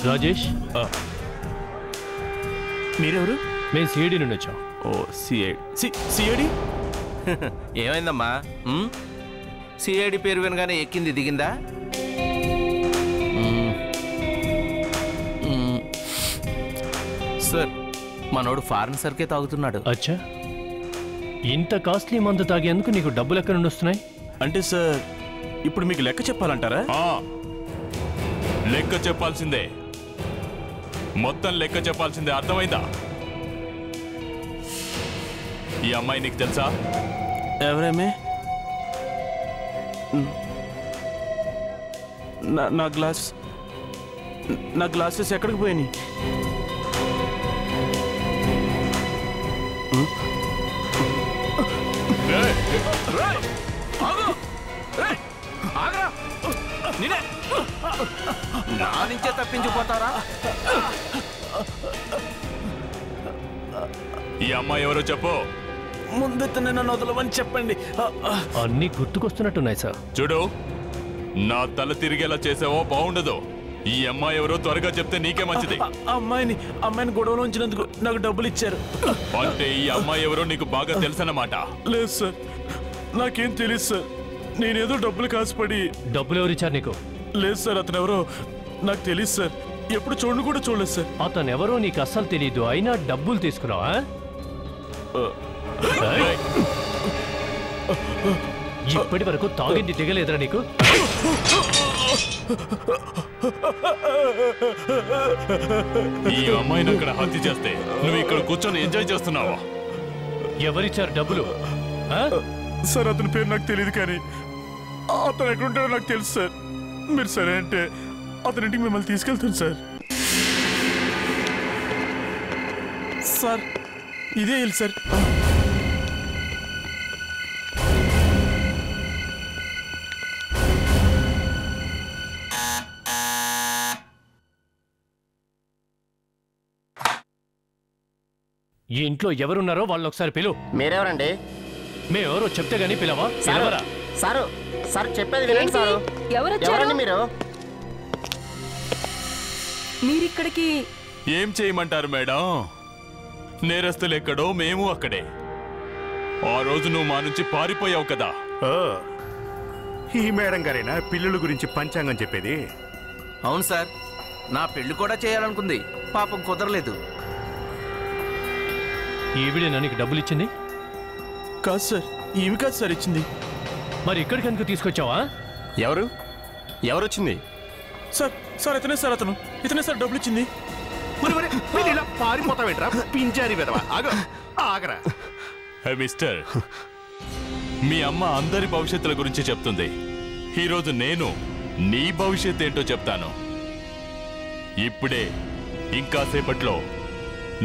రాజేష్, మీరెవరు? మేము సిఐడి నుండి వచ్చాం. ఓ సిఐడి. ఏమైందమ్మా? సిఐడి పేరు వినగానే ఎక్కింది దిగిందా? సార్ మనోడు ఫారెన్ సర్కే తాగుతున్నాడు. అచ్చా, ఇంత కాస్ట్లీ మందు తాగేందుకు నీకు డబ్బులు ఎక్కడి నుండి వస్తున్నాయి? అంటే సార్ ఇప్పుడు మీకు లెక్క చెప్పాలంటారా? లెక్క చెప్పాల్సిందే, మొత్తం లెక్క చెప్పాల్సిందే. అర్థమైందా? ఈ అమ్మాయి నీకు తెలుసా? ఎవరేమే? నా గ్లాసెస్ ఎక్కడికి పోయినాయి? నా నుంచే తప్పించిపోతారా? ఈ అమ్మాయి ఎవరో చెప్పు. ముందెత్తనే నన్ను వదలమని చెప్పండి. అన్నీ గుర్తుకొస్తున్నట్టున్నాయి సార్. చూడు, నా తల తిరిగేలా చేసావో బాగుండదు. ఈ అమ్మాయి ఎవరో త్వరగా చెప్తే నీకే మంచిది. అమ్మాయిని గొడవలో ఉంచినందుకు నాకు డబ్బులు ఇచ్చారు. అంటే ఈ అమ్మాయి ఎవరో నీకు బాగా తెలుసన్నమాట? లేదు సార్, నాకేం తెలియదు సార్. నేనేదో డబ్బులు కాసుపడి. డబ్బులు ఎవరిచ్చారు నీకు? లేదు సార్, అతను ఎవరో నాకు తెలియదు సార్. ఎప్పుడు చూడను కూడా చూడలేదు సార్. అతను ఎవరో నీకు అస్సలు తెలియదు, అయినా డబ్బులు తీసుకున్నావా? ఇప్పటి వరకు తాగింది దిగలేదురా నీకు? ఈ అమ్మాయిని అక్కడ హత్య చేస్తే నువ్వు ఇక్కడ కూర్చొని ఎంజాయ్ చేస్తున్నావా? ఎవరిచ్చారు డబ్బులు? సార్ అతని పేరు నాకు తెలియదు, కానీ అతను ఎక్కడుంటాడో నాకు తెలుసు సార్. మీరు సరే అంటే అతని ఇంటికి మిమ్మల్ని తీసుకెళ్తాను సార్. సార్ ఇదే ఇల్లు సార్. ఈ ఇంట్లో ఎవరున్నారో వాళ్ళు ఒకసారి పిలువు. మీరెవరండి? మేమెవరో చెప్తే గానీ పిలవా? సారు సార్ చెప్పేది వినండి సార్. ఎవరండి మీరు? మీరిక్కడికి ఏం చేయమంటారు మేడం? నేరస్తులు ఎక్కడో మేము అక్కడే. ఆ రోజు నువ్వు మా నుంచి పారిపోయావు కదా. ఈ మేడం గారేనా పిల్లుల గురించి పంచాంగం చెప్పేది? అవును సార్, నా పెళ్లి కూడా చేయాలనుకుంది, పాపం కుదరలేదు. ఈవిడేనా నీకు డబ్బులు ఇచ్చింది? కాదు సార్, ఈమె కాదు సార్ ఇచ్చింది. మరి ఇక్కడికి ఎందుకు తీసుకొచ్చావా? ఎవరొచ్చింది? సార్ ఇతనే సార్ డబ్బులు ఇచ్చింది. ఇలా పారిపోతావేట్రా పింజారి విధవా? ఆగరా. హే మిస్టర్, మీ అమ్మ అందరి భవిష్యత్తుల గురించి చెప్తుంది. ఈరోజు నేను నీ భవిష్యత్ ఏంటో చెప్తాను. ఇప్పుడే ఇంకా సేపట్లో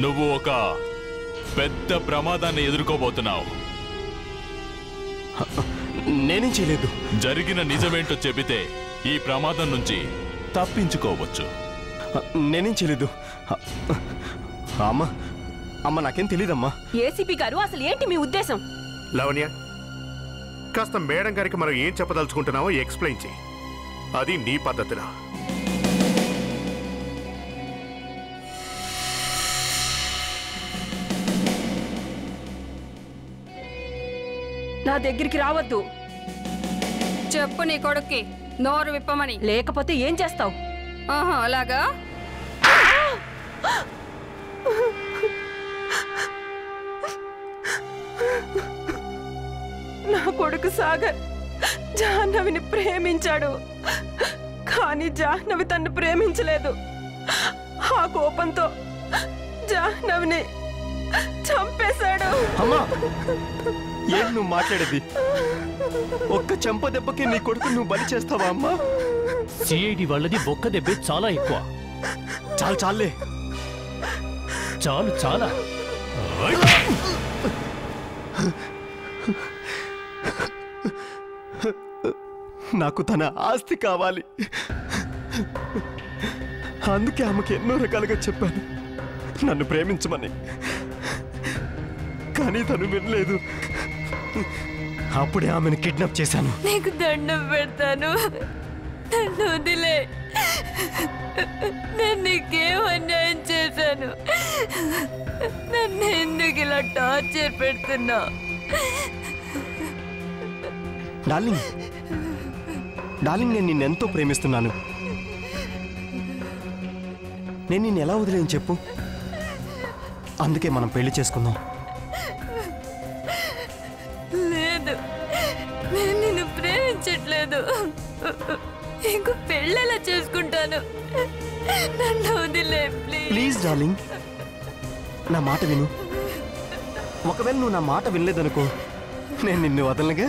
నువ్వు ఒక పెద్ద ప్రమాదాన్ని ఎదుర్కోబోతున్నావు. నేనేం చేయలేదు. జరిగిన నిజమేంటో చెబితే ఈ ప్రమాదం నుంచి తప్పించుకోవచ్చు. నేనేం చేయలేదు. అమ్మ నాకేం తెలీదమ్మా. ఏసీపీ గారు, అసలు ఏంటి మీ ఉద్దేశం? లవణ్య, కాస్త మేడం గారికి మనం ఏం చెప్పదలుచుకుంటున్నామో ఎక్స్ప్లెయిన్ చేయి. అది నీ పద్ధతిలో. నా దగ్గరికి రావద్దు. చెప్పు నీ కొడుక్కి నోరు విప్పమని. లేకపోతే ఏం చేస్తావు? ఆహా, అలాగా? నా కొడుకు సాగర్ జాహ్నవిని ప్రేమించాడు, కానీ జాహ్నవి తన్ను ప్రేమించలేదు. ఆ కోపంతో జాహ్నవిని చంపేశాడు. అమ్మా, ఏం నువ్వు మాట్లాడేది? ఒక్క చెంప దెబ్బకి నీ కొడుకు నువ్వు బలి చేస్తావా అమ్మా? సిఐడి వాళ్ళది ఒక్క దెబ్బే చాలా ఎక్కువ. చాలే చాలా నాకు తన ఆస్తి కావాలి. అందుకే ఆమెకి ఎన్నో రకాలుగా చెప్పాను నన్ను ప్రేమించమని, కానీ తను వినలేదు. అప్పుడే ఆమెను కిడ్నాప్ చేశాను. నీకు దండం పెడతాను, నన్ను వదిలే. నేను నీకేం అన్యాయం చేశాను? నన్ను ఎందుకు ఇలా టార్చర్ పెడుతున్నావు? డార్లింగ్, నేను నిన్నెంతో ప్రేమిస్తున్నాను. నేను నిన్ను ఎలా వదిలేను చెప్పు? అందుకే మనం పెళ్లి చేసుకుందాం. లేదు, నేను నిన్ను ప్రేమించట్లేదు. ఇంకో పెళ్ళెలా చేసుకుంటాను? నన్ను వదిలే ప్లీజ్ డార్లింగ్, నా మాట విను. ఒకవేళ నువ్వు నా మాట వినలేదనుకో, నేను నిన్ను వదలనుగా.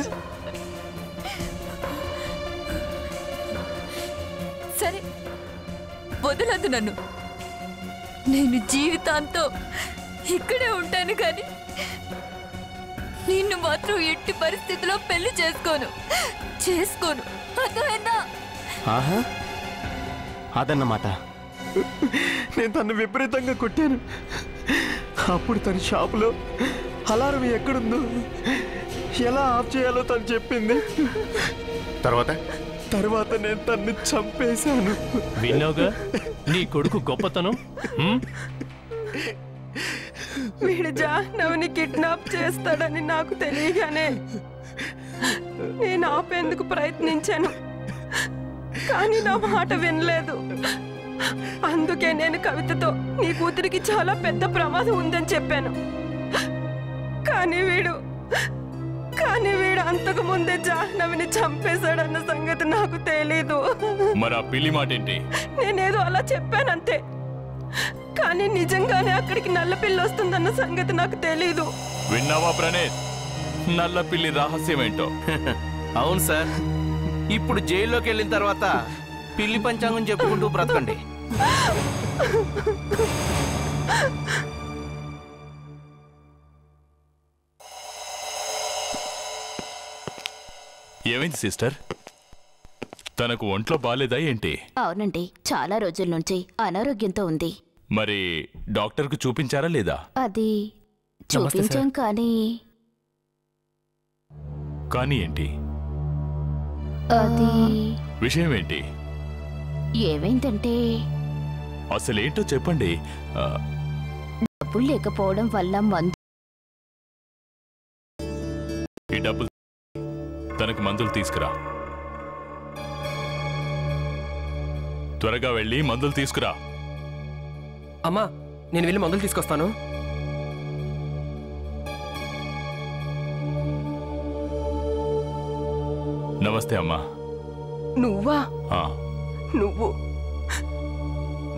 సరే, వదలదు నన్ను. నేను జీవితాంతో ఇక్కడే ఉంటాను, కానీ నిన్ను మాత్రం ఎట్టి పరిస్థితిలో పెళ్లి చేసుకోను. అర్థమైందా? ఆహా, అదన్నమాట. నేను తను విపరీతంగా కొట్టాను. అప్పుడు తన షాపులో అలారం ఎక్కడుందో, ఎలా ఆఫ్ చేయాలో తను చెప్పింది. తర్వాత నేను తన్ని చంపేశాను. విన్నావుగా నీ కొడుకు గొప్పతనం. వీడు జాహ్నవిని కిడ్నాప్ చేస్తాడని నాకు తెలియగానే నేను ఆపేందుకు ప్రయత్నించాను, కానీ నా మాట వినలేదు. అందుకే నేను కవితతో నీ కూతురికి చాలా పెద్ద ప్రమాదం ఉందని చెప్పాను. కానీ వీడు అంతకు ముందే జాహ్నవిని చంపేశాడన్న సంగతి నాకు తెలీదు. మరి ఆ పిల్లి మాట ఏంటి? నేనేదో అలా చెప్పానంతే, కానీ నిజంగానే అక్కడికి నల్ల పిల్లి వస్తుందన్న సంగతి నాకు తెలీదు. విన్నావా ప్రణేత్, నల్ల పిల్లి రహస్యమేంటో? అవును సార్, ఇప్పుడు జైల్లోకి వెళ్ళిన తర్వాత పిల్లి పంచాంగం చెప్పుకుంటూ బ్రతకండి. ఏమైంది సిస్టర్? తనకు ఒంట్లో బాలేదా ఏంటి? అవునండి, చాలా రోజుల నుంచి అనారోగ్యంతో ఉంది. మరి డాక్టర్కు చూపించారా లేదా? అది చూపించాం, కానీ కానీ ఏంటి? అది విషయం ఏంటి? ఏమైందంటే అసలేంటో చెప్పండి. డబ్బులు లేకపోవడం వల్ల మందు ఈ డబ్బులు తనకు మందులు తీసుకురా. త్వరగా వెళ్ళి మందులు తీసుకురా. అమ్మా, నేను వెళ్ళి మందులు తీసుకొస్తాను. నమస్తే అమ్మా. నువ్వా?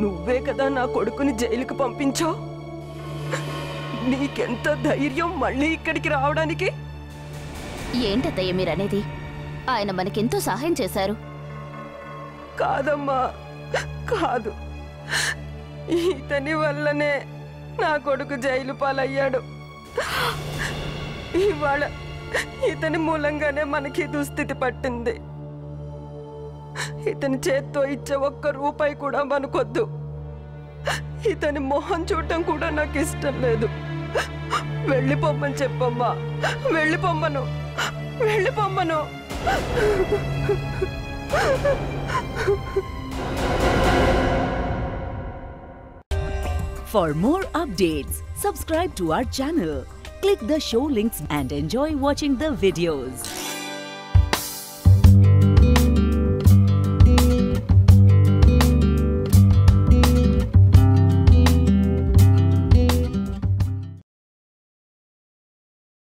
నువ్వే కదా నా కొడుకుని జైలుకి పంపించావు. నీకెంత ధైర్యం మళ్ళీ ఇక్కడికి రావడానికి? ఏంటత్తయ్య మీరనేది? ఆయన మనకెంతో సహాయం చేశారు. కాదమ్మా, కాదు. ఇతని వల్లనే నా కొడుకు జైలు పాలయ్యాడు. ఇవాళ ఇతని మూలంగానే మనకి దుస్థితి పట్టింది. ఇతని చేత్తో ఇచ్చే ఒక్క రూపాయి కూడా మనకొద్దు. ఇతని మొహం చూడటం కూడా నాకు ఇష్టం లేదు. వెళ్ళిపోమ్మని చెప్పమ్మా. వెళ్ళిపోమ్మను. For more updates, subscribe to our channel, click the show links and enjoy watching the videos.